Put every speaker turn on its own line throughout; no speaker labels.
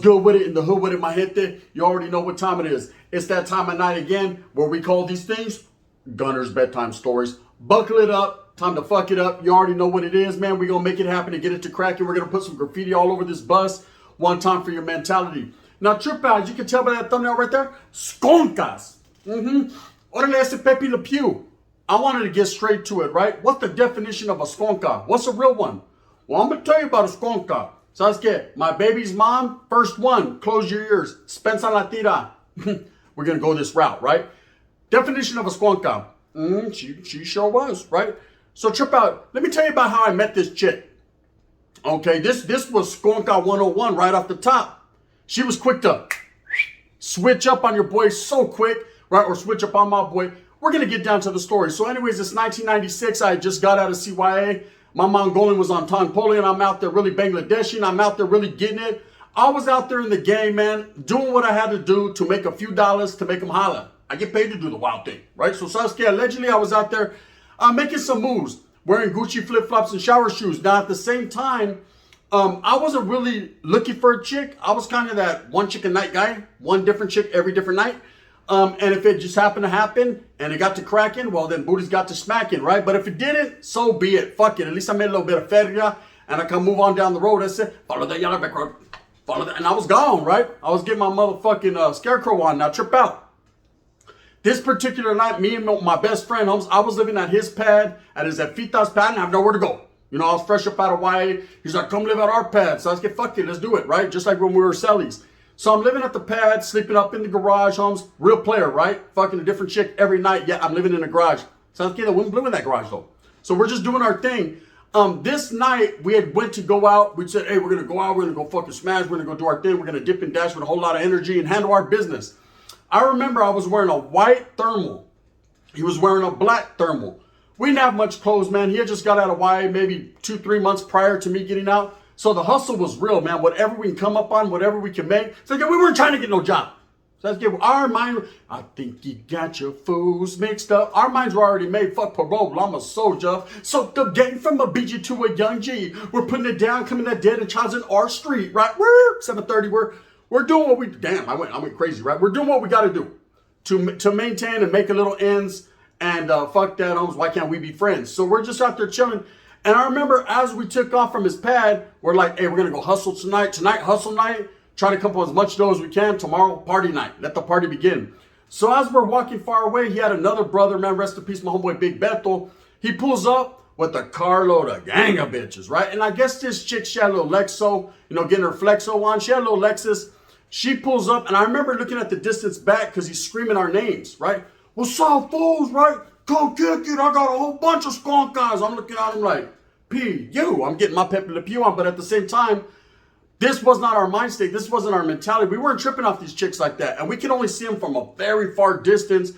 good with it? In the hood with it, my gente? You already know what time it is. It's that time of night again where we call these things Gunner's Bedtime Stories. Buckle it up. Time to fuck it up. You already know what it is, man. We're going to make it happen and get it to cracking. We're going to put some graffiti all over this bus. One time for your mentality. Now, trip out. You can tell by that thumbnail right there. Skonkas. Orale ese Pepe Le Pew. I wanted to get straight to it, right? What's the definition of a skonka? What's a real one? Well, I'm going to tell you about a skonka. ¿Sabes qué? My baby's mom, first one, close your ears. Spensa la tira. We're going to go this route, right? Definition of a skonka. She sure was, right? So trip out. Let me tell you about how I met this chick. Okay, this was Skonka 101 right off the top. She was quick to switch up on your boy so quick, right? Or switch up on my boy. We're going to get down to the story. So anyways, it's 1996. I just got out of CYA. My Mongolian was on Tongpoli, and I'm out there really Bangladeshi, and I'm out there really getting it. I was out there in the game, man, doing what I had to do to make a few dollars to make them holla. I get paid to do the wild thing, right? So Sasuke, allegedly, I was out there making some moves, wearing Gucci flip-flops and shower shoes. Now, at the same time, I wasn't really looking for a chick. I was kind of that one chick a night guy, one different chick every different night. And if it just happened to happen and it got to cracking, well, then booty's got to smacking, right? But if it didn't, so be it. Fuck it. At least I made a little bit of feria and I can move on down the road. I said, follow that yellow back road. Follow that. And I was gone, right? I was getting my motherfucking scarecrow on. Now, trip out. This particular night, me and my best friend, Holmes, I was living at his pad, at his Efita's pad, and I have nowhere to go. You know, I was fresh up out of YA. He's like, come live at our pad. So I was like, fuck it, let's do it, right? Just like when we were Sellies. So I'm living at the pad, sleeping up in the garage, Holmes. Real player, right? Fucking a different chick every night. Yeah, I'm living in the garage. So I was like, the wind blew in that garage, though. So we're just doing our thing. This night, we had went to go out. We said, hey, we're going to go out. We're going to go fucking smash. We're going to go do our thing. We're going to dip and dash with a whole lot of energy and handle our business. I remember I was wearing a white thermal. He was wearing a black thermal. We didn't have much clothes, man. He had just got out of YA maybe 2-3 months prior to me getting out. So the hustle was real, man. Whatever we can come up on, whatever we can make. So we weren't trying to get no job. So let's get our mind. I think you got your fools mixed up. Our minds were already made. Fuck parole. I'm a soldier. Soaked up getting from a BG to a young G. We're putting it down, coming that dead and child's in our street, right? We're 7:30. We're doing what we, damn, I went crazy, right? We're doing what we got to do to maintain and make a little ends. And fuck that, homes. Why can't we be friends? So we're just out there chilling. And I remember as we took off from his pad, we're like, hey, we're going to go hustle tonight. Tonight, hustle night. Try to come up with as much dough as we can. Tomorrow, party night. Let the party begin. So as we're walking far away, he had another brother, man, rest in peace, my homeboy, Big Beto. He pulls up with a carload of gang of bitches, right? And I guess this chick, she had a little Lexo, you know, getting her Flexo on. She had a little Lexus. She pulls up, and I remember looking at the distance back because he's screaming our names, right? What's up, fools, right? Come kick it. I got a whole bunch of skunkas. I'm looking at him like, P.U. I'm getting my Pepe Le Pew on, but at the same time, this was not our mind state. This wasn't our mentality. We weren't tripping off these chicks like that. And we can only see them from a very far distance.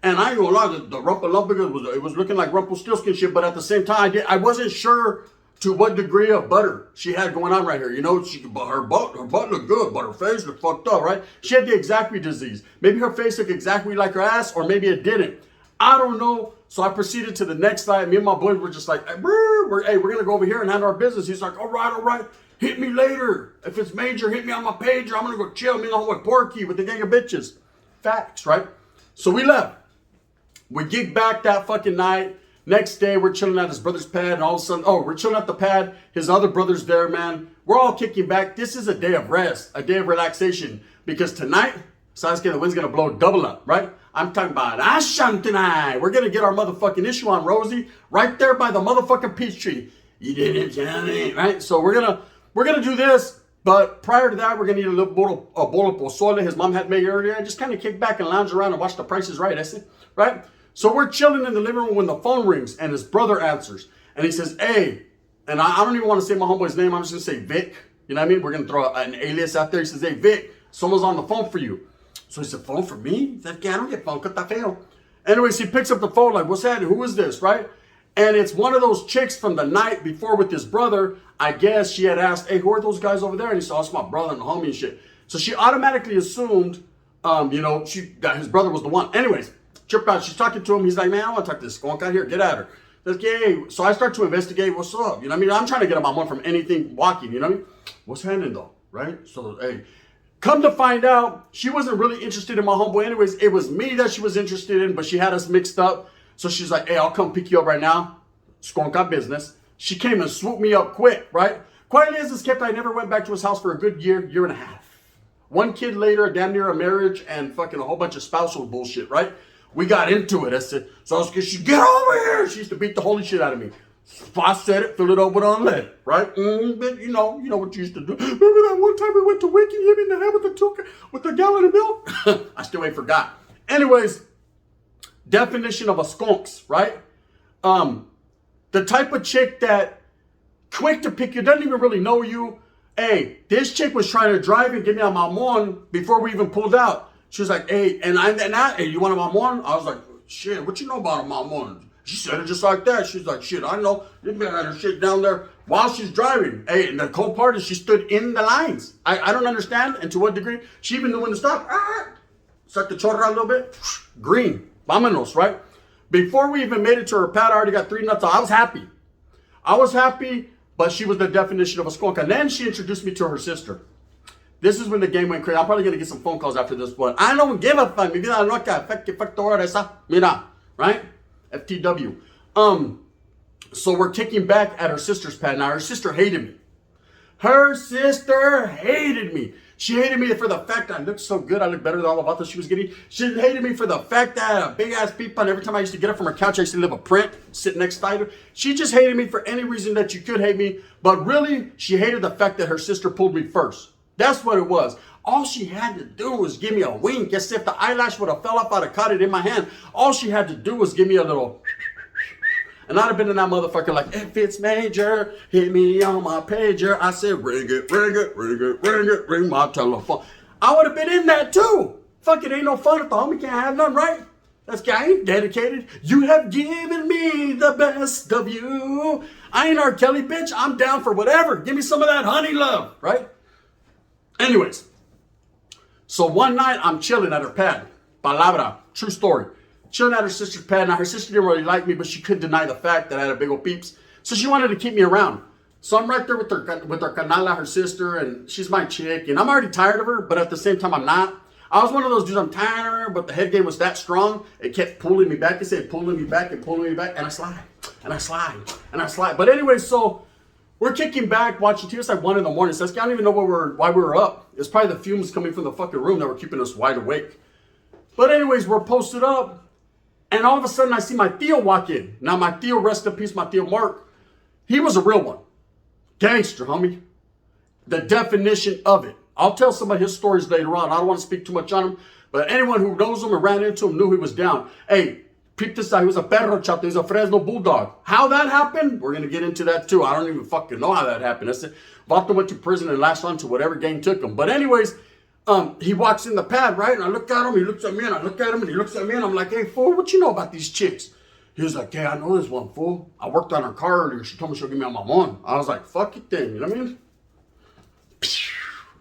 And I ain't gonna lie, the Rumpelumpiger, it was looking like Rumpelstiltskin shit, but at the same time, I wasn't sure to what degree of butter she had going on right here. You know, her butt looked good, but her face looked fucked up, right? She had the exactly disease. Maybe her face looked exactly like her ass, or maybe it didn't. I don't know. So I proceeded to the next side. Me and my boys were just like, hey, we're going to go over here and handle our business. He's like, all right. Hit me later. If it's major, hit me on my pager. I'm going to go chill. Me and homeboy Porky with the gang of bitches. Facts, right? So we left. We gigged back that fucking night. Next day, we're chilling at his brother's pad. And all of a sudden, we're chilling at the pad. His other brother's there, man. We're all kicking back. This is a day of rest, a day of relaxation. Because tonight, Sasuke, the wind's going to blow double up, right? I'm talking about Asham tonight. We're going to get our motherfucking issue on, Rosie. Right there by the motherfucking peach tree. You didn't tell me, right? So we're gonna do this. But prior to that, we're going to eat a bowl of pozole his mom had made earlier. And just kind of kick back and lounge around and watch The Price is Right, I see, right? So we're chilling in the living room when the phone rings. And his brother answers. And he says, hey. And I don't even want to say my homeboy's name. I'm just going to say Vic. You know what I mean? We're going to throw an alias out there. He says, hey, Vic, someone's on the phone for you. So he said, phone for me? He said, yeah, I don't get phone. Cut that fail. Anyways, he picks up the phone like, what's that? Who is this, right? And it's one of those chicks from the night before with his brother. I guess she had asked, hey, who are those guys over there? And he said, oh, it's my brother and the homie and shit. So she automatically assumed, that his brother was the one. Anyways, tripped out. She's talking to him. He's like, man, I don't want to talk to this skunka here. Get at her. Like, hey. So I start to investigate. What's up? You know what I mean? I'm trying to get him on one from anything walking. You know what I mean? What's happening though? Right? So, hey. Come to find out, she wasn't really interested in my homeboy anyways. It was me that she was interested in, but she had us mixed up. So she's like, hey, I'll come pick you up right now. Skonka business. She came and swooped me up quick, right? Quietly as this kept, I never went back to his house for a good year and a half. One kid later, damn near a marriage, and fucking a whole bunch of spousal bullshit, right? We got into it. I said, so I was like, she get over here. She used to beat the holy shit out of me. I said it, fill it up with unleaded, right? But you know what you used to do. Remember that one time we went to Wiki, hit me in the head with the gallon of milk? I still ain't forgot. Anyways, definition of a skunks, right? The type of chick that quick to pick you, doesn't even really know you. Hey, this chick was trying to drive and get me on my mamon before we even pulled out. She was like, hey, hey, you want a mamon? I was like, shit, what you know about a mamon? She said it just like that. She's like, shit, I know. This man had her shit down there while she's driving. Hey, and the cool part is she stood in the lines. I don't understand, and to what degree. She even knew when to stop. Start to chorra a little bit. Green. Vámonos, right? Before we even made it to her pad, I already got 3 nuts. I was happy, but she was the definition of a skunka. And then she introduced me to her sister. This is when the game went crazy. I'm probably going to get some phone calls after this, but I don't give a fuck. Mi vida loca. Factor esa. Mira. Right? FTW. So we're kicking back at her sister's pad. Now, her sister hated me. She hated me for the fact that I looked so good. I looked better than all the vatos she was getting. She hated me for the fact that I had a big-ass peep on. Every time I used to get up from her couch, I used to leave a print, sit next to her. She just hated me for any reason that you could hate me. But really, she hated the fact that her sister pulled me first. That's what it was. All she had to do was give me a wink. As if the eyelash would have fell off, I'd have caught it in my hand. All she had to do was give me a little... And I'd have been in that motherfucker like, if it's major, hit me on my pager. I said, ring my telephone. I would have been in that too. Fuck it, ain't no fun if the homie can't have none, right? That's guy ain't dedicated. You have given me the best of you. I ain't R. Kelly, bitch. I'm down for whatever. Give me some of that honey love, right? Anyways, so one night I'm chilling at her pad. Palabra, true story. Chilling at her sister's pad. Now, her sister didn't really like me, but she couldn't deny the fact that I had a big old peeps. So she wanted to keep me around. So I'm right there with her canala, her sister, and she's my chick. And I'm already tired of her, but at the same time, I'm not. I was one of those dudes, I'm tired of her, but the head game was that strong. It kept pulling me back. It said pulling me back and pulling me back. And I slide, and I slide, and I slide. But anyway, so we're kicking back, watching TV. It's like 1 a.m. So I don't even know why we were up. It's probably the fumes coming from the fucking room that were keeping us wide awake. But anyways, we're posted up. And all of a sudden, I see my Theo walk in. Now, my Theo, rest in peace, my Theo Mark, he was a real one. Gangster, homie. The definition of it. I'll tell some of his stories later on. I don't want to speak too much on him. But anyone who knows him and ran into him knew he was down. Hey, peep this out. He was a perro chato. He was a Fresno bulldog. How that happened? We're going to get into that too. I don't even fucking know how that happened. I said, Vato went to prison and lashed on to whatever gang took him. But anyways... he walks in the pad, right? And I look at him, he looks at me, and I look at him, and he looks at me, and I'm like, hey, fool, what you know about these chicks? He was like, hey, I know this one, fool. I worked on her car earlier. She told me she'll give me on my mom. I was like, fuck it then, you know what I mean?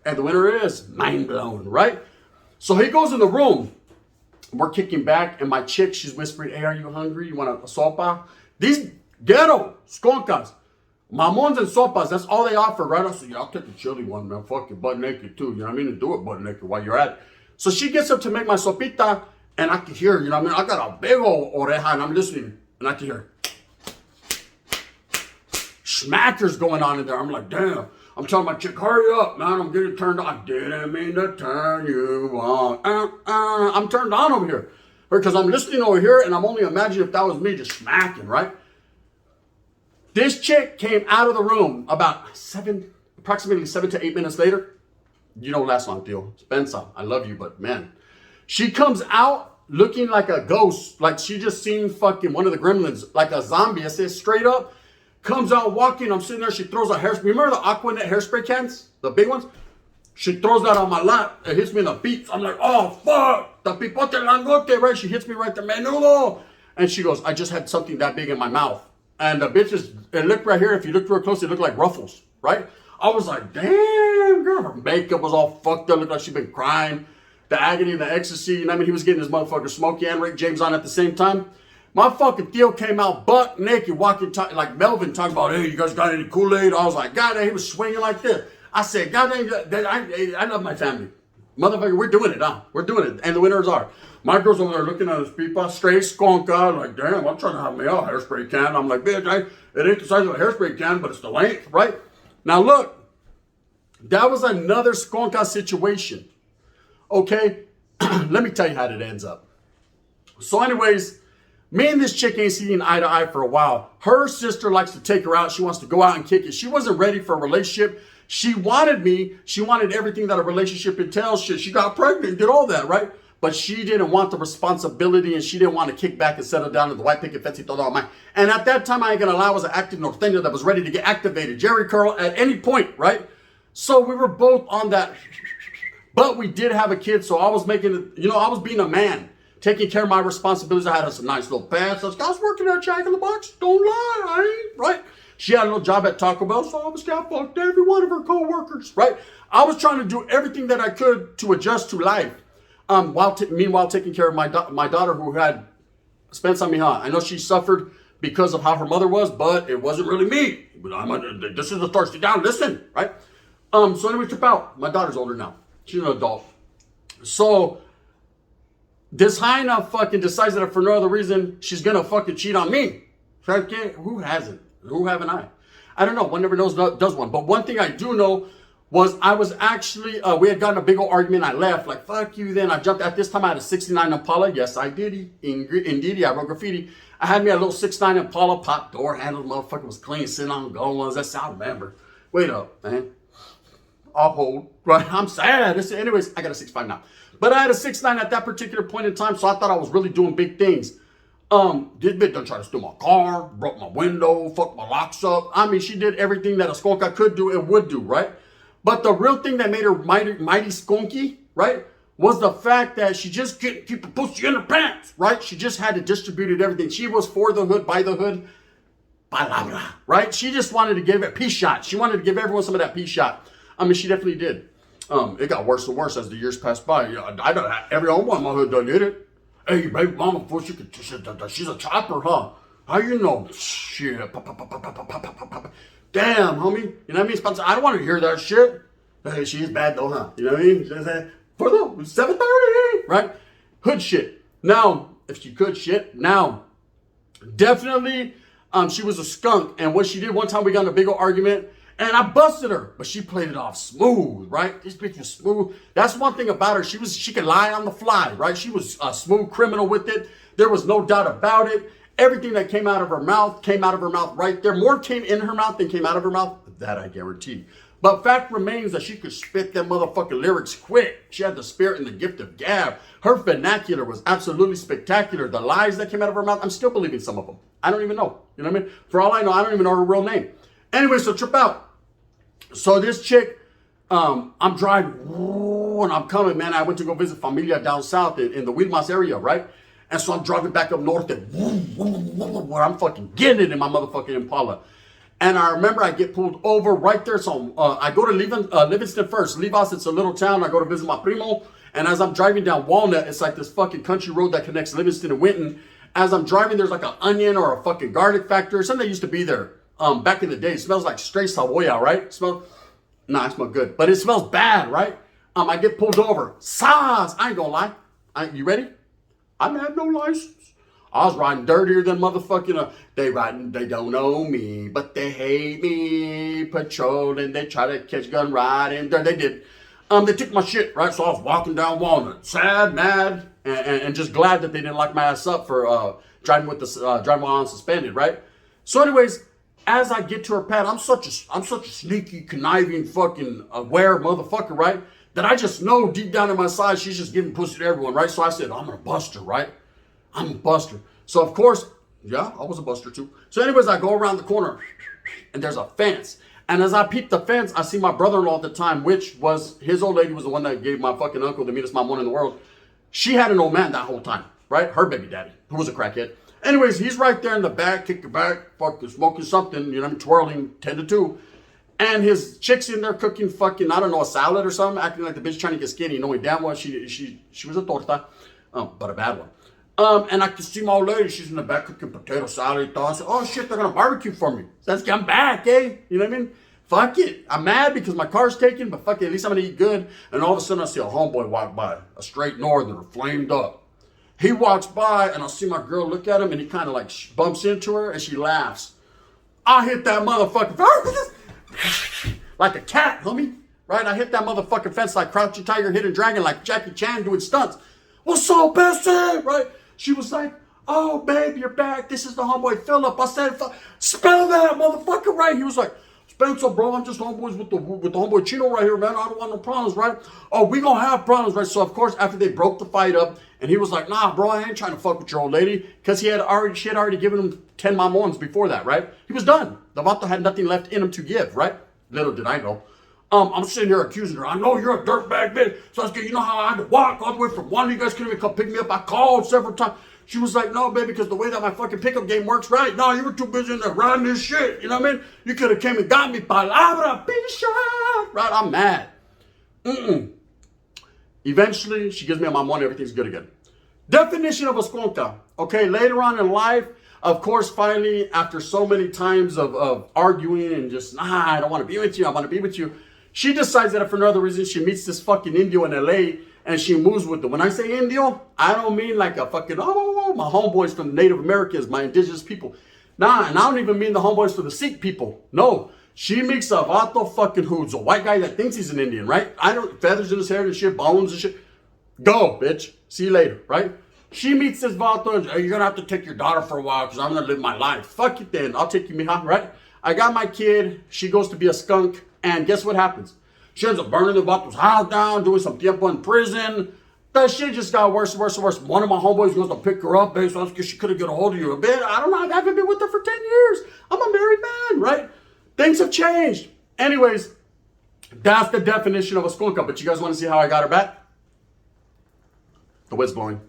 And the winner is mind blown, right? So he goes in the room. We're kicking back, and my chick, she's whispering, hey, are you hungry? You want a sopa? These ghetto skunkas. Mamons and sopas, that's all they offer, right? I said, yeah, I'll take the chili one, man. Fuck your butt naked, too. You know what I mean? And do it butt naked while you're at it. So she gets up to make my sopita, and I can hear, you know what I mean? I got a big old oreja, and I'm listening, and I can hear smackers going on in there. I'm like, damn. I'm telling my chick, hurry up, man. I'm getting turned on. I didn't mean to turn you on. I'm turned on over here. Because I'm listening over here, and I'm only imagining if that was me just smacking, right? This chick came out of the room about approximately 7 to 8 minutes later. You don't last long, Theo. Spencer, I love you, but man. She comes out looking like a ghost. Like she just seen fucking one of the gremlins, like a zombie. I said straight up. Comes out walking. I'm sitting there. She throws a hairspray. Remember the Aquanet hairspray cans? The big ones? She throws that on my lap. It hits me in the beats. I'm like, oh, fuck. The pipote langote, right? She hits me right there. Menudo. And she goes, I just had something that big in my mouth. And the bitches, it looked right here. If you look real close, it looked like ruffles, right? I was like, damn, girl. Her makeup was all fucked up. Looked like she'd been crying. The agony, the ecstasy. You know what I mean? He was getting his motherfucker Smokey and Rick James on at the same time. My fucking Theo came out butt naked, walking like Melvin, talking about, hey, you guys got any Kool-Aid? I was like, God, he was swinging like this. I said, God, I love my family. Motherfucker, we're doing it, huh? We're doing it. And the winners are. My girl's over there looking at his people, straight skonka, like, damn, I'm trying to have me a hairspray can. I'm like, bitch, it ain't the size of a hairspray can, but it's the length, right? Now, look, that was another skonka situation. Okay? Let me tell you how it ends up. So, anyways, me and this chick ain't seen eye to eye for a while. Her sister likes to take her out. She wants to go out and kick it. She wasn't ready for a relationship. She wanted me. She wanted everything that a relationship entails. She got pregnant, did all that, right? But she didn't want the responsibility, and she didn't want to kick back and settle down in the white picket fence. And at that time, I ain't going to lie, I was an active norteño that was ready to get activated. Jerry curl at any point, right? So we were both on that. But we did have a kid, so I was making it, I was being a man, taking care of my responsibilities. I had some nice little pants. I was working at Jack in the Box. Don't lie, I ain't, right? She had a little job at Taco Bell, so obviously I fucked every one of her co-workers, right? I was trying to do everything that I could to adjust to life, meanwhile taking care of my daughter who had spent some mija. I know she suffered because of how her mother was, but it wasn't really me. This is a thirsty down, listen, right? So anyway, trip out. My daughter's older now. She's an adult. So this hyena fucking decides that for no other reason, she's gonna fucking cheat on me. Who hasn't? Who haven't I? I don't know. One never knows does one. But one thing I do know was I was actually, we had gotten a big old argument. I left, like, fuck you then. I jumped. At this time, I had a 69 Impala. Yes, I did. Indeed, I wrote graffiti. I had me a little 69 Impala, pop door handle. Motherfucker was clean, sitting on gold ones. That's how I remember. Wait up, man. I'll hold. Right? I'm sad. Anyways, I got a 6.5 now. But I had a 6.9 at that particular point in time, so I thought I was really doing big things. This bitch done tried to steal my car, broke my window, fucked my locks up. I mean, she did everything that a skunka could do and would do, right? But the real thing that made her mighty skunky, right, was the fact that she just couldn't keep the pussy in her pants, right? She just had to distribute everything. She was for the hood, by the hood, palabra, right? She just wanted to give it a peace shot. She wanted to give everyone some of that peace shot. I mean, she definitely did. It got worse and worse as the years passed by. I don't have every old one in my hood done did it. Hey, baby mama, before she's a chopper, huh? How you know? Shit. Damn, homie. You know what I mean? Spencer, I don't want to hear that shit. Hey, she's bad though, huh? You know what I mean? For the 7:30, right? Hood shit. Now, if she could shit, now, definitely, she was a skunk. And what she did one time, we got in a big old argument. And I busted her, but she played it off smooth, right? This bitch was smooth. That's one thing about her. She could lie on the fly, right? She was a smooth criminal with it. There was no doubt about it. Everything that came out of her mouth right there. More came in her mouth than came out of her mouth. That I guarantee. But fact remains that she could spit them motherfucking lyrics quick. She had the spirit and the gift of gab. Her vernacular was absolutely spectacular. The lies that came out of her mouth, I'm still believing some of them. I don't even know. You know what I mean? For all I know, I don't even know her real name. Anyway, so trip out. So this chick, I'm driving, and I'm coming, man. I went to go visit familia down south in the Wilmas area, right? And so I'm driving back up north, and where I'm fucking getting it in my motherfucking Impala. And I remember I get pulled over right there. So I go to Livingston first. Livas, it's a little town. I go to visit my primo. And as I'm driving down Walnut, it's like this fucking country road that connects Livingston and Winton. As I'm driving, there's like an onion or a fucking garlic factory. Something that used to be there. Back in the day, it smells like straight Savoya, right? It smells good, but it smells bad, right? I get pulled over. Saz, I ain't gonna lie. You ready? I had no license. I was riding dirtier than motherfucking, they don't know me, but they hate me. Patrolling, they try to catch gun riding. They did. They took my shit, right? So I was walking down Walnut, sad, mad, and just glad that they didn't lock my ass up for driving while unsuspended, right? So anyways, as I get to her pad, I'm such a sneaky, conniving, fucking aware motherfucker, right? That I just know deep down in my side, she's just giving pussy to everyone, right? So I said, I'm gonna bust her, right? I'm a buster. So of course, yeah, I was a buster too. So anyways, I go around the corner and there's a fence. And as I peep the fence, I see my brother-in-law at the time, which was, his old lady was the one that gave my fucking uncle the meanest mom one in the world. She had an old man that whole time, right? Her baby daddy, who was a crackhead. Anyways, he's right there in the back, kick the back, fucking smoking something, you know, twirling 10 to 2. And his chick's in there cooking fucking, I don't know, a salad or something, acting like the bitch trying to get skinny, knowing damn well she was a torta, but a bad one. And I can see my old lady, she's in the back cooking potato salad. I said, oh shit, they're gonna barbecue for me. So let's come back, eh? You know what I mean? Fuck it. I'm mad because my car's taken, but fuck it. At least I'm going to eat good. And all of a sudden I see a homeboy walk by, a straight northerner, flamed up. He walks by and I see my girl look at him and he kind of like bumps into her and she laughs. I hit that motherfucker like a cat, homie. Right? I hit that motherfucking fence like Crouching Tiger, Hidden Dragon, like Jackie Chan doing stunts. What's up, Bessie? Right? She was like, oh, babe, you're back. This is the homeboy Philip. I said, spell that motherfucker right. He was like, Spencer, bro, I'm just homeboys with the homeboy Chino right here, man. I don't want no problems, right? Oh, we gonna have problems, right? So, of course, after they broke the fight up, and he was like, nah, bro, I ain't trying to fuck with your old lady. Because she had already given him 10 mamons before that, right? He was done. The vato had nothing left in him to give, right? Little did I know. I'm sitting here accusing her. I know you're a dirtbag bitch. So I was getting, you know how I had to walk all the way from one of you guys couldn't even come pick me up. I called several times. She was like, no, baby, because the way that my fucking pickup game works, right? No, you were too busy in there riding this shit. You know what I mean? You could have came and got me. Palabra, pisha. Right? I'm mad. Eventually, she gives me my money. Everything's good again. Definition of a skonka. Okay, later on in life, of course, finally, after so many times of arguing and just, nah, I don't want to be with you. I want to be with you. She decides that for no other reason, she meets this fucking Indio in LA and she moves with them. When I say Indio, I don't mean like a fucking, oh, my homeboys from the Native Americans, my indigenous people. Nah, and I don't even mean the homeboys for the Sikh people. No, she meets a vato fucking who's a white guy that thinks he's an Indian, right? Feathers in his hair and shit, bones and shit. Go, bitch. See you later, right? She meets this vato and you're going to have to take your daughter for a while because I'm going to live my life. Fuck it then. I'll take you, mija, right? I got my kid. She goes to be a skunk. And guess what happens? She ends up burning the vato's house down, doing some tiempo in prison. That shit just got worse and worse and worse. One of my homeboys goes to pick her up based on because she couldn't get a hold of you a bit. I don't know. I haven't been with her for 10 years. I'm a married man, right? Things have changed. Anyways, that's the definition of a skunka. But you guys want to see how I got her back? The wind's blowing.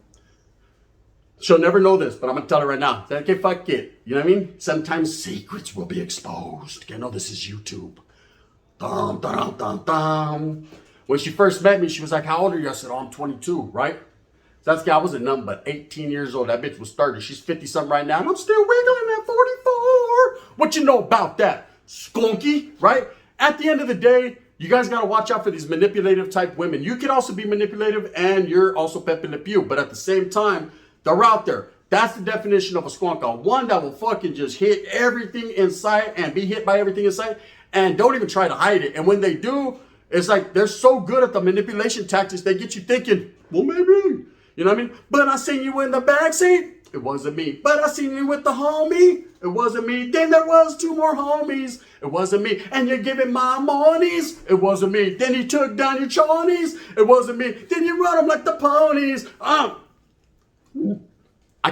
She'll never know this, but I'm going to tell her right now. Okay, fuck it. You know what I mean? Sometimes secrets will be exposed. You know, this is YouTube. Dum, dum, dum, dum. When she first met me, she was like, how old are you? I said, oh, I'm 22, right? So that's guy wasn't nothing but 18 years old. That bitch was 30. She's 50-something right now, and I'm still wiggling at 44. What you know about that? Skunky, right? At the end of the day, you guys got to watch out for these manipulative type women. You can also be manipulative, and you're also Pepe Le Pew. But at the same time, they're out there. That's the definition of a skunka. One that will fucking just hit everything in sight and be hit by everything in sight. And don't even try to hide it. And when they do, it's like they're so good at the manipulation tactics, they get you thinking, well, maybe. You know what I mean? But I seen you in the backseat. It wasn't me. But I seen you with the homie. It wasn't me. Then there was 2 more homies. It wasn't me. And you're giving my monies. It wasn't me. Then he took down your chonies. It wasn't me. Then you run them like the ponies. I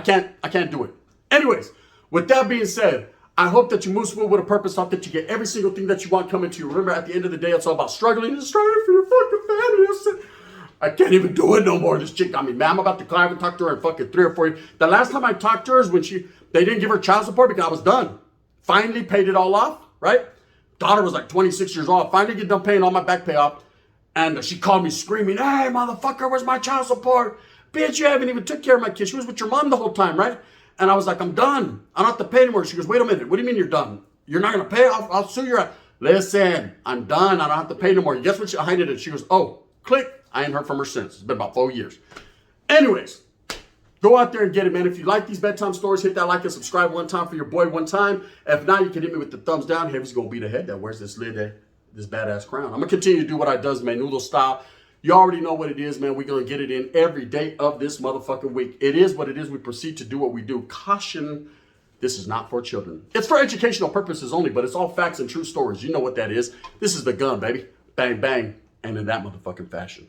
can't do it. Anyways, with that being said, I hope that you move smooth with a purpose. I hope that you get every single thing that you want coming to you. Remember, at the end of the day, it's all about struggling and struggling for your fucking family. I can't even do it no more. This chick got me mad. I'm about to call. I haven't talked to her in fucking 3 or 4 years. The last time I talked to her is when they didn't give her child support because I was done. Finally paid it all off, right? Daughter was like 26 years old. Finally get done paying all my back pay off. And she called me screaming, hey, motherfucker, where's my child support? Bitch, you haven't even took care of my kid. She was with your mom the whole time, right? And I was like, I'm done. I don't have to pay anymore. She goes, wait a minute. What do you mean you're done? You're not going to pay? I'll sue your ass. Listen, I'm done. I don't have to pay no more. Guess what? I did it. She goes, oh, click. I ain't heard from her since. It's been about 4 years. Anyways, go out there and get it, man. If you like these bedtime stories, hit that like and subscribe one time for your boy one time. If not, you can hit me with the thumbs down. Heavy's going to be the head that wears this lid, this badass crown. I'm going to continue to do what I does, man, noodle style. You already know what it is, man. We're going to get it in every day of this motherfucking week. It is what it is. We proceed to do what we do. Caution, this is not for children. It's for educational purposes only, but it's all facts and true stories. You know what that is. This is the gun, baby. Bang, bang. And in that motherfucking fashion.